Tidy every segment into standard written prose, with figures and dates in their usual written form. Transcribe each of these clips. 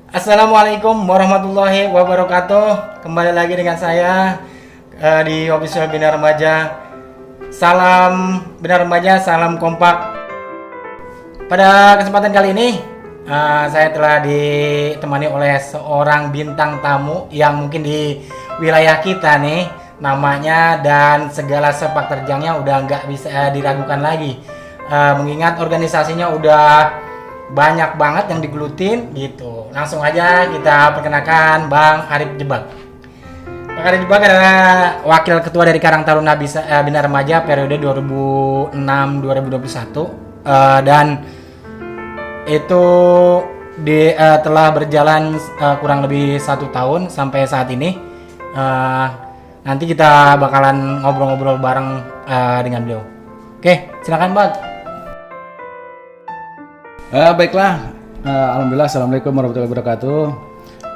Assalamualaikum warahmatullahi wabarakatuh. Kembali lagi dengan saya di official Bina Remaja. Salam Bina Remaja, salam kompak. Pada kesempatan kali ini saya telah ditemani oleh seorang bintang tamu yang mungkin di wilayah kita nih namanya dan segala sepak terjangnya udah nggak bisa diragukan lagi. Mengingat organisasinya udah banyak banget yang digelutin gitu. Langsung aja kita perkenalkan Bang Arif Jebak. Bang Arif Jebak adalah wakil ketua dari Karang Taruna Bina Remaja periode 2006-2021 dan itu telah berjalan kurang lebih 1 tahun sampai saat ini. Nanti kita bakalan ngobrol-ngobrol bareng dengan beliau. Oke, silakan Bang. Baiklah, alhamdulillah, assalamualaikum warahmatullahi wabarakatuh.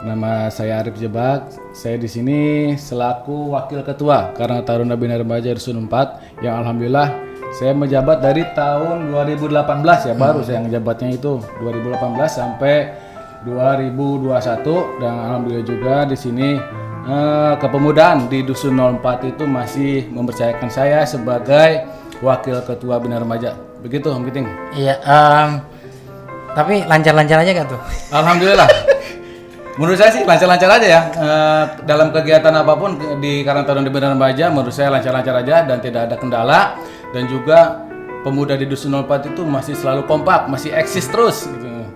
Nama saya Arif Jebak. Saya di sini selaku wakil ketua Karang Taruna Bina Remaja Rusun 4 yang alhamdulillah saya menjabat dari tahun 2018 ya, baru saya menjabatnya itu 2018 sampai 2021 dan alhamdulillah juga di sini kepemudaan di Dusun 04 itu masih mempercayakan saya sebagai wakil ketua Bina Remaja. Begitu, Om Giting. Iya, tapi lancar-lancar aja kan tuh? Alhamdulillah. Menurut saya sih lancar-lancar aja ya. Dalam kegiatan apapun di Karang Taruna Bina Remaja menurut saya lancar-lancar aja dan tidak ada kendala. Dan juga pemuda di Dusun 04 itu masih selalu kompak, masih eksis terus gitu.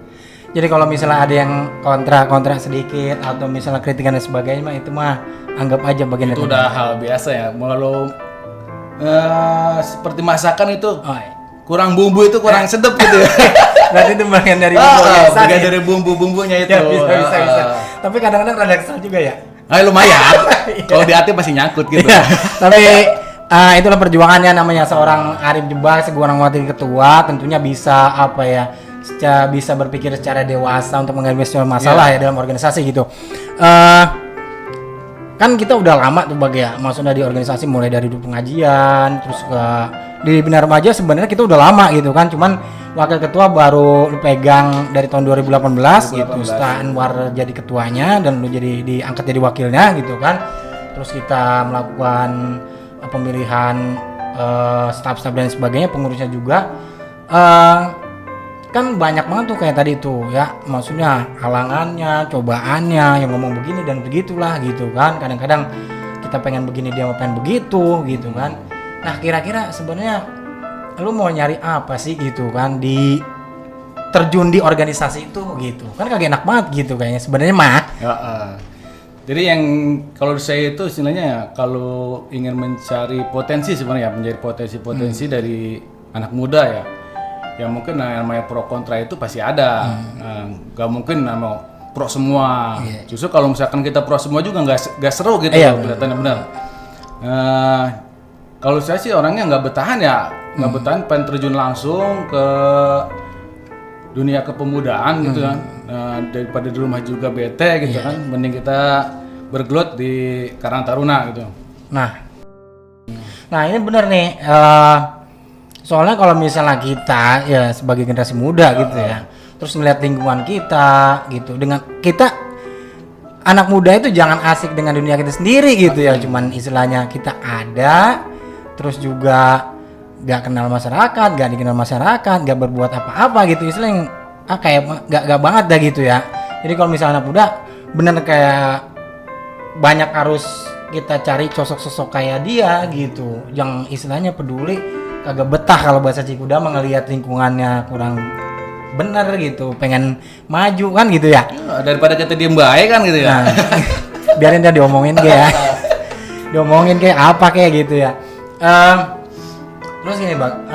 Jadi kalau misalnya ada yang kontra sedikit atau misalnya kritikan dan sebagainya mah itu mah anggap aja bagian itu udah hal biasa ya. Kalau seperti masakan itu kurang bumbu itu kurang sedap gitu ya. Berarti itu bagian dari bumbu bagian dari bumbu-bumbunya itu. Ya, bisa. Tapi kadang-kadang rada kesal juga ya. Lumayan. Kalau di hati pasti nyangkut gitu. Tapi itulah perjuangannya namanya seorang Arif Jebak seorang wakil ketua tentunya bisa bisa berpikir secara dewasa untuk menghadapi masalah ya dalam organisasi gitu. Kan kita udah lama tuh maksudnya di organisasi mulai dari dulu pengajian terus di Bina Remaja sebenarnya kita udah lama gitu kan, cuman wakil ketua baru lu pegang dari tahun 2018 gitu. Setelah Anwar jadi ketuanya dan lu jadi diangkat jadi wakilnya gitu kan. Terus kita melakukan pemilihan staf-staf dan sebagainya, pengurusnya juga kan banyak banget tuh kayak tadi tuh ya, maksudnya halangannya, cobaannya yang ngomong begini dan begitulah gitu kan. Kadang-kadang kita pengen begini dia mau pengen begitu gitu kan. Nah kira-kira sebenarnya lu mau nyari apa sih gitu kan di terjun di organisasi itu gitu kan, kagak enak banget gitu kayaknya sebenarnya mah. Jadi yang kalau saya itu istilahnya ya, kalau ingin mencari potensi sebenarnya mencari potensi dari anak muda ya, yang mungkin namanya pro kontra itu pasti ada. Gak mungkin nama pro semua. Justru kalau misalkan kita pro semua juga nggak seru gitu. Kelihatannya benar. Kalau saya sih orangnya nggak bertahan ya, nggak bertahan, pengen terjun langsung ke dunia kepemudaan gitu kan. Daripada di rumah juga bete gitu kan, mending kita bergelut di Karang Taruna gitu. Nah ini bener nih, soalnya kalau misalnya kita ya sebagai generasi muda gitu ya, terus melihat lingkungan kita gitu, dengan kita anak muda itu jangan asik dengan dunia kita sendiri gitu ya, cuman istilahnya kita ada terus juga gak kenal masyarakat, gak dikenal masyarakat, gak berbuat apa-apa gitu, istilahnya kayak gak banget dah gitu ya. Jadi kalau misalnya anak muda bener kayak banyak harus kita cari sosok-sosok kayak dia gitu, yang istilahnya peduli, kagak betah kalau bahasa Cikuda ngelihat lingkungannya kurang bener gitu, pengen maju kan gitu ya. Daripada kita diem baik kan gitu ya. Biarin dia diomongin kayak diomongin kayak apa kayak gitu ya. Terus gini Bang,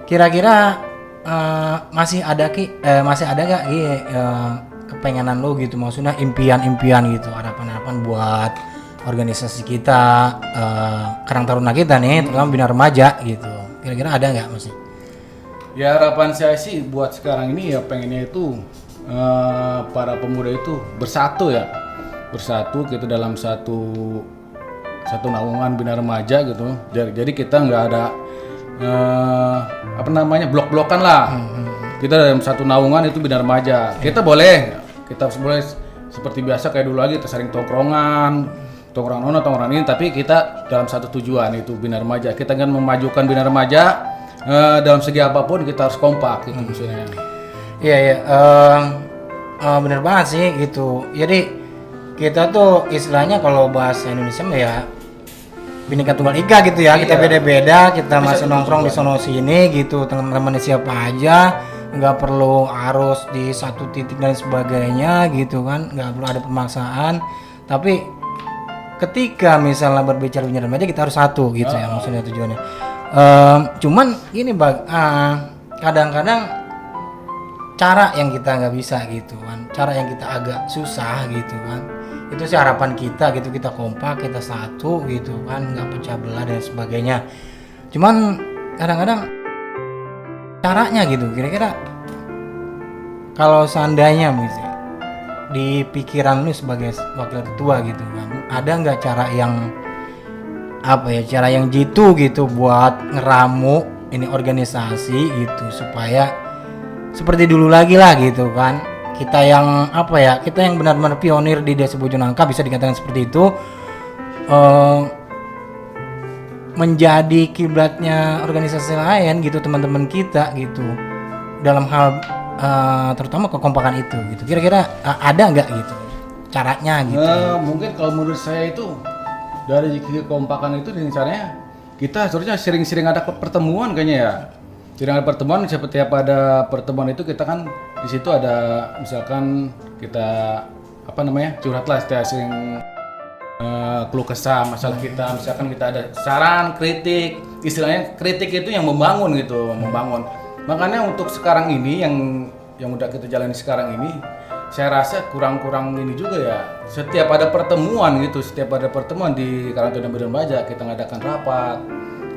kira-kira masih ada gak kepengenan lo gitu, maksudnya impian-impian gitu, harapan-harapan buat organisasi kita, Karang Taruna kita nih, terutama Bina Remaja gitu, kira-kira ada nggak masih? Ya harapan saya sih buat sekarang ini ya pengennya itu para pemuda itu bersatu kita dalam satu naungan Bina Remaja gitu. Jadi kita nggak ada blok-blokan lah. kita dalam satu naungan itu bina remaja. Kita boleh seperti biasa kayak dulu lagi kita sering tongkrongan ono, tongkrongan ini, tapi kita dalam satu tujuan itu bina remaja. Kita kan memajukan bina remaja dalam segi apapun kita harus kompak gitu maksudnya. Iya, bener banget sih gitu. Jadi kita tuh istilahnya kalau bahasa Indonesia mah ya Bhinneka Tunggal Ika gitu ya. Kita beda-beda, kita masih nongkrong di sono sini gitu, teman-teman siapa aja, nggak perlu harus di satu titik dan sebagainya gitu kan, nggak perlu ada pemaksaan. Tapi ketika misalnya berbicara bina remaja kita harus satu gitu ya maksudnya tujuannya. Cuman gini kadang-kadang cara yang kita nggak bisa gitu kan, cara yang kita agak susah gitu kan, itu sih harapan kita gitu, kita kompak, kita satu gitu kan, nggak pecah belah dan sebagainya. Cuman kadang-kadang caranya gitu, kira-kira kalau seandainya misalnya di pikiran lu sebagai wakil ketua gitu kan, ada nggak cara yang cara yang jitu gitu buat ngeramu ini organisasi gitu supaya seperti dulu lagi lah gitu kan, kita yang kita yang benar-benar pionir di Desa Bojonangka bisa dikatakan seperti itu, menjadi kiblatnya organisasi lain gitu, teman-teman kita gitu dalam hal terutama kekompakan itu gitu. Kira-kira ada nggak gitu caranya gitu? Mungkin kalau menurut saya itu dari kekompakan itu caranya kita seharusnya sering-sering ada pertemuan kayaknya ya. Sering ada pertemuan, seperti pada pertemuan itu kita kan di situ ada misalkan kita curhat lah, kita sering keluh kesah masalah kita, misalkan kita ada saran, kritik, istilahnya kritik itu yang membangun gitu, membangun. Makanya untuk sekarang ini yang udah kita jalani sekarang ini, saya rasa kurang ini juga ya. Setiap ada pertemuan gitu, setiap ada pertemuan di Karangtengah Bina Remaja kita ngadakan rapat,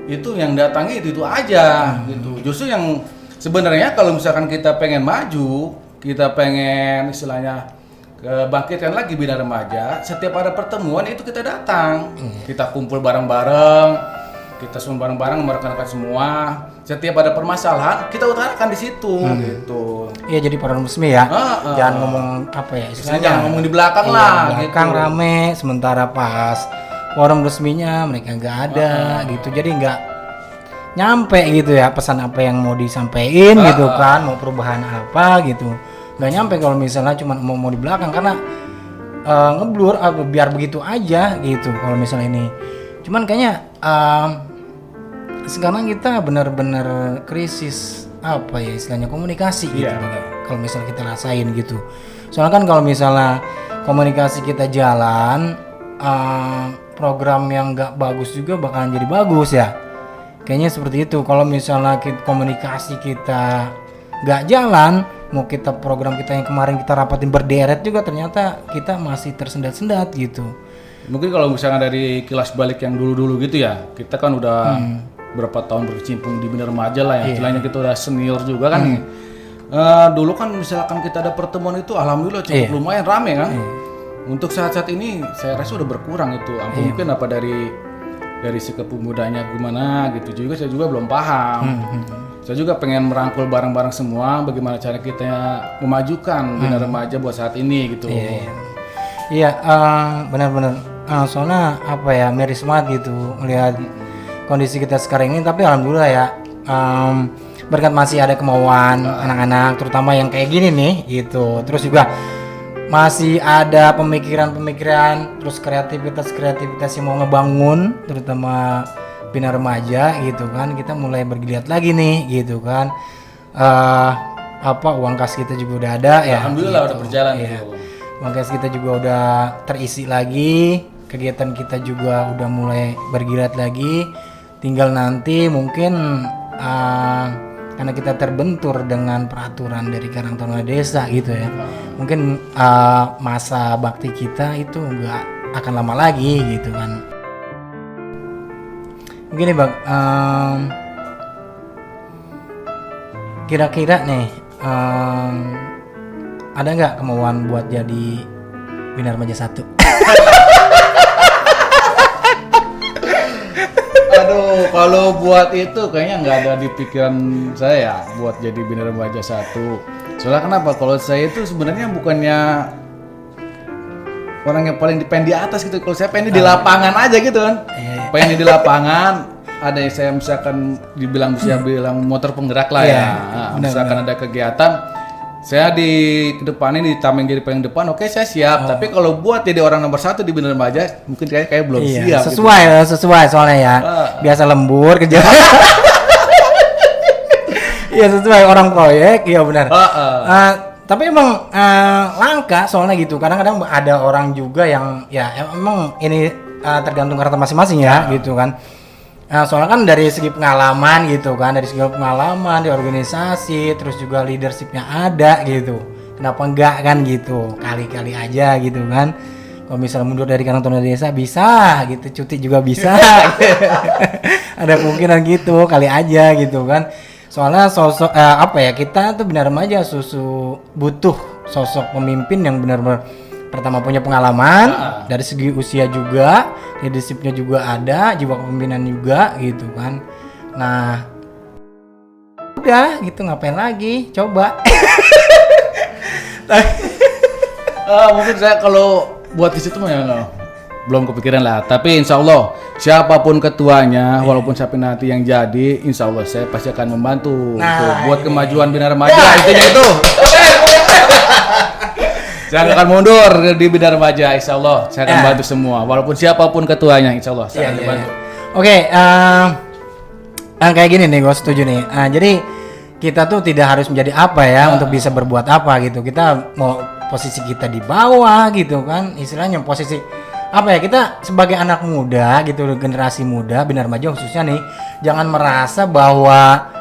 itu yang datangi itu aja gitu. Justru yang sebenarnya kalau misalkan kita pengen maju, kita pengen istilahnya kebangkitkan lagi bina remaja, setiap ada pertemuan itu kita datang, kita kumpul bareng-bareng, kita semua bareng-bareng merekan-rekan semua. Setiap ada permasalahan kita utarakan di situ gitu. Iya, jadi forum resmi ya. Jangan ngomong istilahnya jangan ngomong di belakang lah. Belakang gitu. rame, sementara pas forum resminya mereka nggak ada gitu. Jadi nggak nyampe gitu ya pesan apa yang mau disampaikan gitu kan, mau perubahan apa gitu. Nggak nyampe kalau misalnya cuma mau di belakang, karena ngeblur biar begitu aja gitu kalau misalnya ini. Cuman kayaknya sekarang kita benar-benar krisis istilahnya komunikasi gitu. Kalau misalnya kita rasain gitu. Soalnya kan kalau misalnya komunikasi kita jalan, program yang nggak bagus juga bakalan jadi bagus ya. Kayaknya seperti itu. Kalau misalnya komunikasi kita nggak jalan, mau kita program kita yang kemarin kita rapatin berderet juga ternyata kita masih tersendat-sendat gitu. Mungkin kalau misalnya dari kilas balik yang dulu-dulu gitu ya, kita kan udah berapa tahun berkecimpung di bina remaja lah ya. Istilahnya kita udah senior juga kan. Dulu kan misalkan kita ada pertemuan itu alhamdulillah cukup lumayan rame kan. Untuk saat-saat ini saya rasa udah berkurang itu. Mungkin apa dari si kepemudanya gimana gitu juga, saya juga belum paham. Saya juga pengen merangkul bareng-bareng semua bagaimana cara kita memajukan bina remaja buat saat ini gitu. Iya, benar-benar. Soalnya miris banget gitu melihat kondisi kita sekarang ini. Tapi alhamdulillah ya, berkat masih ada kemauan anak-anak, terutama yang kayak gini nih gitu. Terus juga masih ada pemikiran-pemikiran, terus kreativitas yang mau ngebangun, terutama bina remaja gitu kan. Kita mulai bergeliat lagi nih gitu kan. Uang kas kita juga udah ada ya. Alhamdulillah gitu. Udah berjalan ya. Uang kas kita juga udah terisi lagi, kegiatan kita juga udah mulai bergeliat lagi. Tinggal nanti mungkin karena kita terbentur dengan peraturan dari Karangtengah Desa gitu ya, mungkin masa bakti kita itu nggak akan lama lagi gitu kan. Begini Bang, kira-kira nih ada nggak kemauan buat jadi bina remaja 1? Aduh, Kalau buat itu kayaknya nggak ada di pikiran saya buat jadi Bina Remaja 1. Soalnya kenapa? Kalau saya itu sebenarnya bukannya orang yang paling pengen di atas gitu. Kalau saya pengen di lapangan aja gitu kan. Pengen di lapangan. Ada yang saya misalkan bilang motor penggerak lah ya. Misalkan ada kegiatan, saya di kedepannya ditameng jadi paling depan, oke saya siap. Tapi kalau buat jadi orang nomor 1 di Bina Remaja, mungkin kayak belum siap. Sesuai soalnya ya. Biasa lembur kerja. Iya sesuai orang proyek, iya benar. Tapi emang langka soalnya gitu. Kadang-kadang ada orang juga yang ya emang ini tergantung karakter masing-masing ya gitu kan. Soalnya kan dari segi pengalaman gitu kan, dari segi pengalaman di organisasi, terus juga leadershipnya ada gitu. Kenapa enggak kan gitu, kali-kali aja gitu kan. Kalau misalnya mundur dari Karang Taruna Desa bisa gitu, cuti juga bisa. Ada kemungkinan gitu, kali aja gitu kan. Soalnya sosok kita tuh Bina Remaja butuh sosok pemimpin yang benar-benar pertama punya pengalaman dari segi usia juga, leadershipnya juga ada, jiwa kepemimpinan juga gitu kan. Nah udah gitu, ngapain lagi, coba. Mungkin saya kalau buat di situ mah ya belum kepikiran lah. Tapi insya Allah siapapun ketuanya, walaupun siapa nanti yang jadi, insya Allah saya pasti akan membantu buat kemajuan Bina Remaja. Intinya itu. Saya akan mundur di Bina Remaja, insya Allah saya akan bantu semua, walaupun siapapun ketuanya, insya Allah saya akan bantu. Oke, kayak gini nih, gue setuju nih. Jadi kita tuh tidak harus menjadi apa ya untuk bisa berbuat apa gitu. Kita mau posisi kita di bawah gitu kan, istilahnya posisi apa ya, kita sebagai anak muda gitu, generasi muda Bina Remaja khususnya nih, jangan merasa bahwa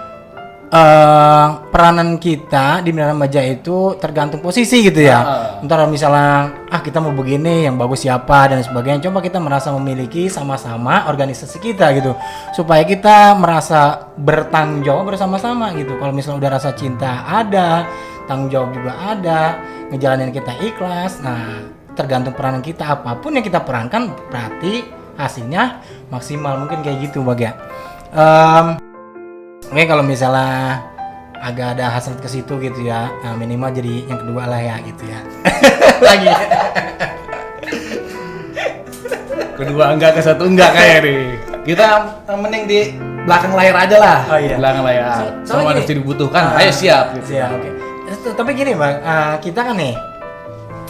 peranan kita di Bina Remaja itu tergantung posisi gitu ya. Ntar misalnya kita mau begini, yang bagus siapa dan sebagainya. Coba kita merasa memiliki sama-sama organisasi kita gitu, supaya kita merasa bertanggung jawab bersama-sama gitu. Kalau misalnya udah rasa cinta ada, tanggung jawab juga ada, ngejalanin kita ikhlas. Nah tergantung peranan kita, apapun yang kita perankan berarti hasilnya maksimal, mungkin kayak gitu Bag ya. Oke, kalau misalnya agak ada hasrat ke situ gitu ya, minimal jadi yang kedua lah ya gitu ya. Lagi. Kedua enggak, ke satu enggak kayak nih. Kita mending di belakang layar aja lah. Oh iya. Belakang layar. Semua harus dibutuhkan. Ayo siap gitu. Siap, oke. Tapi gini Bang, kita kan nih,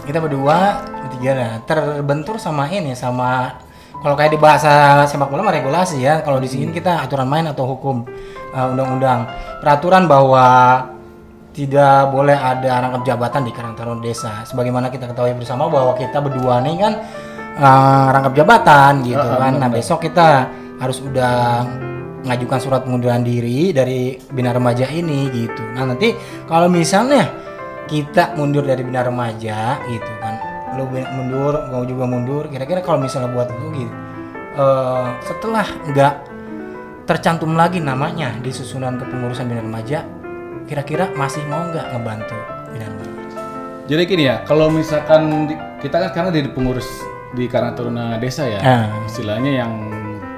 kita berdua, bertiga lah, terbentur sama ini, sama kalau kayak di bahasa sepak bola regulasi ya. Kalau di sini kita aturan main atau hukum, undang-undang, peraturan bahwa tidak boleh ada rangkap jabatan di Karang Taruna Desa. Sebagaimana kita ketahui bersama bahwa kita berdua nih kan rangkap jabatan gitu kan. Nah besok kita harus udah mengajukan surat pengunduran diri dari Bina Remaja ini gitu. Nah nanti kalau misalnya kita mundur dari Bina Remaja gitu kan, lo mundur, mau juga mundur, kira-kira kalau misalnya buat lu gitu, setelah nggak tercantum lagi namanya di susunan kepengurusan Bina Remaja, kira-kira masih mau nggak ngebantu Bina Remaja? Jadi gini ya, kalau misalkan kita kan karena di pengurus di Karang Taruna Desa ya, istilahnya yang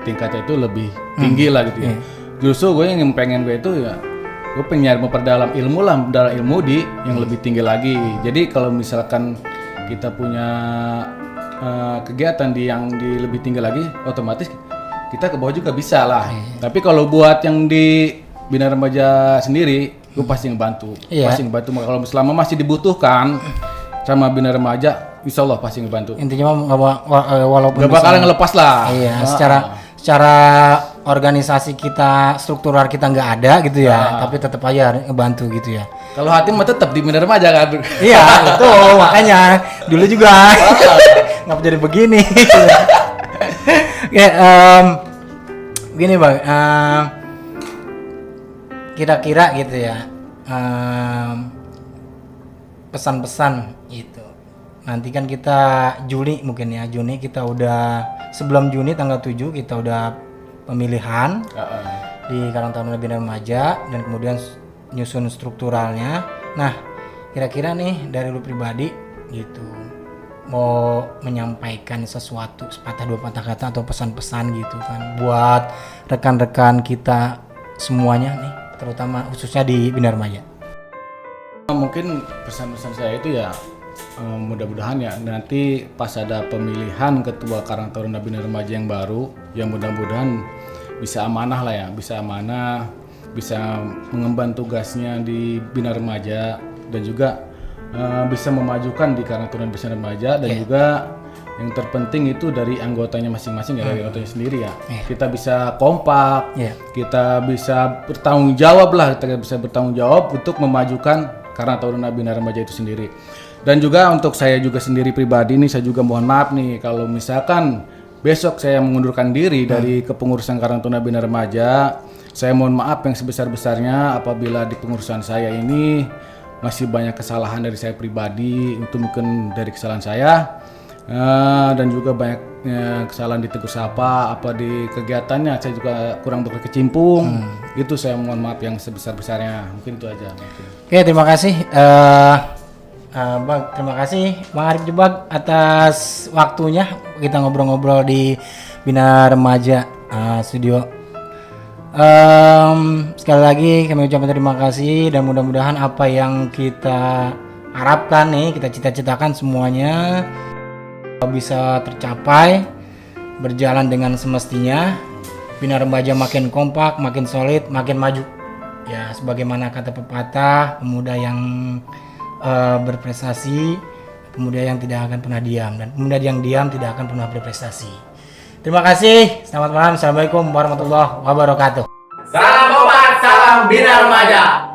tingkatnya itu lebih tinggi lah gitu ya. Justru gue yang pengen gue itu ya, gue pengen memperdalam ilmu lah, dalam ilmu di yang lebih tinggi lagi. Jadi kalau misalkan kita punya kegiatan di yang di lebih tinggi lagi, otomatis kita ke bawah juga bisa lah. Tapi kalau buat yang di Bina Remaja sendiri, gue pasti ngebantu. Pasti ngebantu. Kalau selama masih dibutuhkan sama Bina Remaja, insya Allah pasti ngebantu. Intinya walaupun gak bakalan ngelepas lah. Iya, secara organisasi kita, struktural kita nggak ada gitu ya, tapi tetap aja ngebantu gitu ya. Kalau hati mah tetap di Bina Remaja kan. Iya, itu makanya dulu juga ngapa jadi begini. Oke, gini Bang, kira-kira gitu ya, pesan-pesan itu. Nanti kan kita Juni mungkin ya, Juni kita udah, sebelum Juni tanggal 7 kita udah pemilihan di Karang Taruna Bina Remaja dan kemudian nyusun strukturalnya. Nah, kira-kira nih dari lu pribadi gitu, mau menyampaikan sesuatu sepatah dua patah kata atau pesan-pesan gitu kan buat rekan-rekan kita semuanya nih, terutama khususnya di Bina Remaja? Mungkin pesan-pesan saya itu ya mudah-mudahan ya nanti pas ada pemilihan ketua Karang Taruna Bina Remaja yang baru, yang mudah-mudahan bisa amanah lah ya, bisa amanah, bisa mengemban tugasnya di Bina Remaja dan juga bisa memajukan di Karang Taruna Bina Remaja dan juga yang terpenting itu dari anggotanya masing-masing ya, dari anggotanya sendiri ya. Kita bisa kompak, kita bisa bertanggung jawab lah, kita bisa bertanggung jawab untuk memajukan Karang Taruna Bina Remaja itu sendiri. Dan juga untuk saya juga sendiri pribadi nih, saya juga mohon maaf nih kalau misalkan besok saya mengundurkan diri dari kepengurusan Karang Taruna Bina Remaja. Saya mohon maaf yang sebesar-besarnya apabila di pengurusan saya ini masih banyak kesalahan dari saya pribadi, itu mungkin dari kesalahan saya dan juga banyak kesalahan di tegur sapa, apa di kegiatannya saya juga kurang berkecimpung. Itu saya mohon maaf yang sebesar-besarnya. Mungkin itu aja. Oke, terima kasih Bang, terima kasih Bang Arif Jebag atas waktunya kita ngobrol-ngobrol di Bina Remaja studio. Sekali lagi kami ucapkan terima kasih dan mudah-mudahan apa yang kita harapkan nih, kita cita-citakan semuanya bisa tercapai, berjalan dengan semestinya. Bina Remaja makin kompak, makin solid, makin maju. Ya, sebagaimana kata pepatah, pemuda yang berprestasi, pemuda yang tidak akan pernah diam, dan pemuda yang diam tidak akan pernah berprestasi. Terima kasih. Selamat malam. Assalamualaikum warahmatullahi wabarakatuh. Salam obat, salam Bina Remaja.